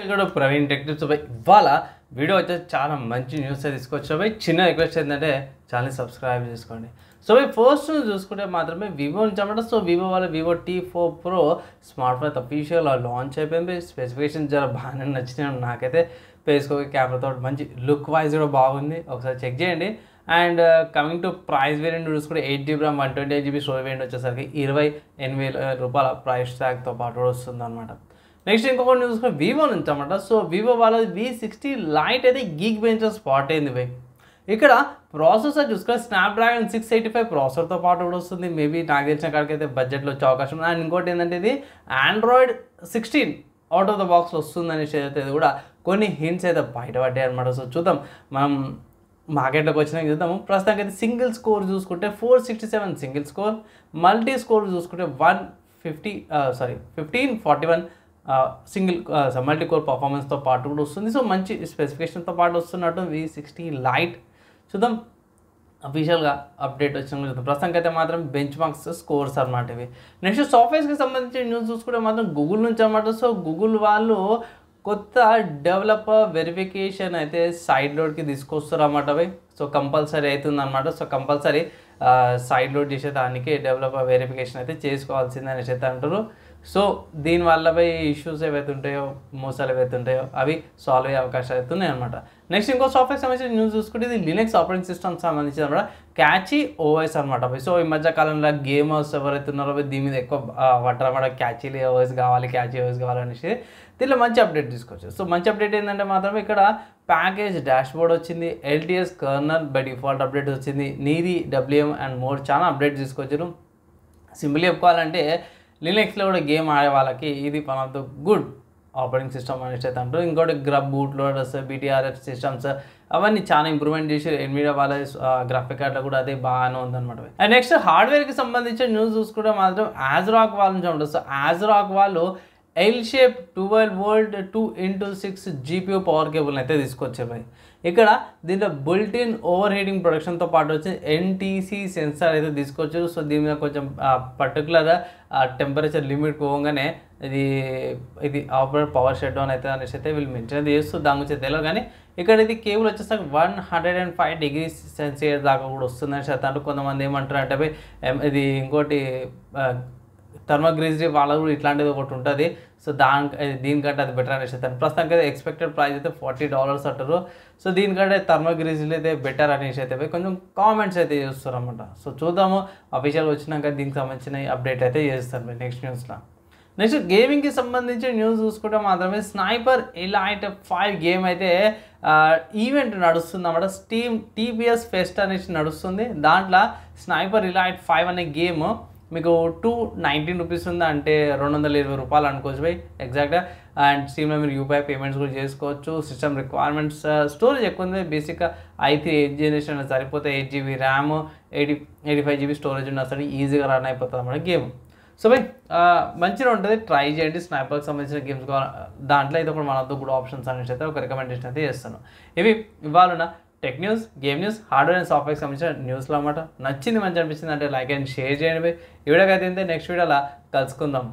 ఇక్కడ Praveen techniques by ఇవాళ video అయితే చాలా మంచి న్యూస్ అయితే తీసుకొచ్చా బై. చిన్న రిక్వెస్ట్ ఏంటంటే ఛానల్ సబ్స్క్రైబ్ చేసుకోండి. సో బై ఫస్ట్ చూసుకుంటే మాత్రమే వివో నుంచి అన్నమాట. సో వివో వాళ్ళ Vivo T4 Pro smart phone official launch అయిపోయింది. స్పెసిఫికేషన్ చాలా బాగానే నచ్చినాయి నాకైతే. పేసుకో కెమెరాతో మంచి లుక్ వైజ్ కూడా బాగుంది, ఒకసారి చెక్ చేయండి. And coming to price variant చూసుకుంటే 8GB RAM 128GB storage variant వచ్చేసరికి 28,000 రూపాయల ప్రైస్ ట్యాగ్తో పాటు కూడా వస్తుంది అనమాట. నెక్స్ట్ ఇంకొకటి చూసుకుంటే వివో నుంచి అన్నమాట. సో వివో వాళ్ళది V60 Lite అయితే గీక్ బెంచ్ స్పాట్ అయింది బై. ఇక్కడ ప్రాసెసర్ చూసుకుంటే స్నాప్డ్రాగన్ 685 ప్రాసెసర్తో పాటు కూడా వస్తుంది. మేబీ నాకు తెలిసిన కాడికైతే బడ్జెట్లో వచ్చే అవకాశం ఉంది. అండ్ ఇంకోటి ఏంటంటే ఇది Android 16 out of the box వస్తుందనేసి అయితే కూడా కొన్ని హింట్స్ అయితే బయటపడ్డాయి అనమాట. సో చూద్దాం, మనం మార్కెట్లోకి వచ్చినాక చూద్దాము. ప్రస్తుతానికి అయితే సింగిల్ స్కోర్ చూసుకుంటే 467 సింగిల్ స్కోర్, మల్టీ స్కోర్ చూసుకుంటే 1541 సింగిల్ మల్టీ కోర్ పర్ఫార్మెన్స్తో పాటు కూడా వస్తుంది. సో మంచి స్పెసిఫికేషన్తో పాటు వస్తున్నట్టు V60 Lite. చూద్దాం అఫీషియల్గా అప్డేట్ వచ్చిన చూద్దాం. ప్రస్తుతానికి అయితే మాత్రం బెంచ్ మార్క్స్ స్కోర్స్ అనమాట ఇవి. నెక్స్ట్ సాఫ్ట్వేర్స్కి సంబంధించిన న్యూస్ చూసుకుంటే మాత్రం గూగుల్ నుంచి అనమాట. సో గూగుల్ వాళ్ళు కొత్త డెవలపర్ వెరిఫికేషన్ అయితే సైడ్ లోడ్కి తీసుకొస్తారు అన్నమాట అవి. సో కంపల్సరీ అవుతుంది అనమాట. సో కంపల్సరీ సైడ్ లోడ్ చేసే దానికి డెవలపర్ వెరిఫికేషన్ అయితే చేసుకోవాల్సింది అనేసి అయితే అంటారు. సో దీనివల్ల ఇష్యూస్ ఏవైతే ఉంటాయో, మోసాలు ఏవైతే ఉంటాయో అవి సాల్వ్ అయ్యే అవకాశాలు అయితే ఉన్నాయి అనమాట. నెక్స్ట్ ఇంకో సాఫ్ట్వేర్ సంబంధించిన న్యూస్ చూసుకుంటే ఇది లినక్స్ ఆపరేటింగ్ సిస్టమ్ సంబంధించి అనమాట. క్యాచీ ఓఎస్ అనమాట. సో ఈ మధ్య కాలంలో గేమర్స్ ఎవరైతే ఉన్నారో దీని మీద ఎక్కువ పట్టారు అనమాట. క్యాచీ ఓఎస్ కావాలి, క్యాచీ ఓఎస్ కావాలనేసి దీనిలో మంచి అప్డేట్ తీసుకొచ్చారు. సో మంచి అప్డేట్ ఏంటంటే మాత్రం ఇక్కడ ప్యాకేజ్ డాష్బోర్డ్ వచ్చింది, LTS colonel by default update వచ్చింది, నీది WM అండ్ మోర్ చాలా అప్డేట్ తీసుకొచ్చారు. సింపుల్గా చెప్పుకోవాలంటే లినక్స్లో కూడా గేమ్ ఆడే వాళ్ళకి ఇది one of the good operating system అనేసి అయితే అంటారు. ఇంకోటి GRUB boot loaders, BTRF systems అవన్నీ చాలా ఇంప్రూవ్మెంట్ చేసి ఎన్విడియా వాళ్ళ గ్రాఫిక్ కార్డ్లో కూడా అదే బాగానే ఉందన్నమాట. అండ్ నెక్స్ట్ హార్డ్వేర్కి సంబంధించిన న్యూస్ చూసుకుంటే మాత్రం ASRock వాళ్ళ నుంచి ఉంటుంది. సో ASRock వాళ్ళు L-షేప్ 12V 2x6 GPU పవర్ కేబుల్ని అయితే తీసుకొచ్చారు. ఇక్కడ దీంట్లో బుల్టిన్ ఓవర్ హీటింగ్ ప్రొడక్షన్తో పాటు వచ్చి NTC సెన్సార్ అయితే తీసుకొచ్చారు. సో దీని మీద కొంచెం పర్టికులర్ టెంపరేచర్ లిమిట్ పోగానే ఇది ఆపరేట్ పవర్ షట్ డౌన్ అయితే అనేసి అయితే వీళ్ళు మెన్షన్ చేస్తూ దాని గురించి తెలియదు. కానీ ఇక్కడ ఇది కేబుల్ వచ్చేసరికి 105 degrees Celsius దాకా కూడా వస్తుందని చెప్తారు. కొంతమంది ఏమంటారు అంటే ఇది ఇంకోటి థర్మోగ్రీజీ వాళ్ళకు కూడా ఇట్లాంటిది ఒకటి ఉంటుంది. సో దీనికంటే అది బెటర్ అనేసి అయితే ప్రస్తుతానికి అయితే ఎక్స్పెక్టెడ్ ప్రైస్ అయితే $40 అంటారు. సో దీనికంటే థర్మోగ్రీజీలు అయితే బెటర్ అనేసి అయితే కొంచెం కామెంట్స్ అయితే చేస్తారు అనమాట. సో చూద్దాము, అఫీషియల్ వచ్చినాక దీనికి సంబంధించిన అప్డేట్ అయితే చేస్తారు నెక్స్ట్ న్యూస్లో. నెక్స్ట్ గేమింగ్కి సంబంధించిన న్యూస్ చూసుకుంటే మాత్రమే స్నైపర్ ఎలైట్ 5 గేమ్ అయితే ఈవెంట్ నడుస్తుంది అన్నమాట. స్టీమ్ TPS ఫెస్ట్ అనేసి నడుస్తుంది. దాంట్లో స్నైపర్ ఎలైట్ 5 అనే గేమ్ మీకు $219 ఉంది, అంటే $220 అనుకోవచ్చు బై ఎగ్జాక్ట్గా. అండ్ స్టీమ్లో మీరు UPI పేమెంట్స్ కూడా చేసుకోవచ్చు. సిస్టమ్ రిక్వైర్మెంట్స్ స్టోరేజ్ ఎక్కువ ఉంది. బేసిక్గా i3 8th జనరేషన్ సరిపోతే 8GB RAM 85GB స్టోరేజ్ ఉన్న సరే ఈజీగా రన్ అయిపోతుంది అన్నమాట గేమ్. సో బై మంచిగా ఉంటుంది, ట్రై చేయండి. స్నైపర్కి సంబంధించిన గేమ్స్ దాంట్లో అయితే ఒక one of the good options అనేసి అయితే ఒక రికమెండేషన్ అయితే చేస్తాను. ఇవి ఇవాళ tech news, game news, hardware and సాఫ్ట్వేర్కి సంబంధించిన న్యూస్లో అన్నమాట. నచ్చింది, మంచి అనిపించింది అంటే లైక్ అండ్ షేర్ చేయండి. ఈ వీడియోకి అయితే నెక్స్ట్ వీడియోలో కలుసుకుందాం.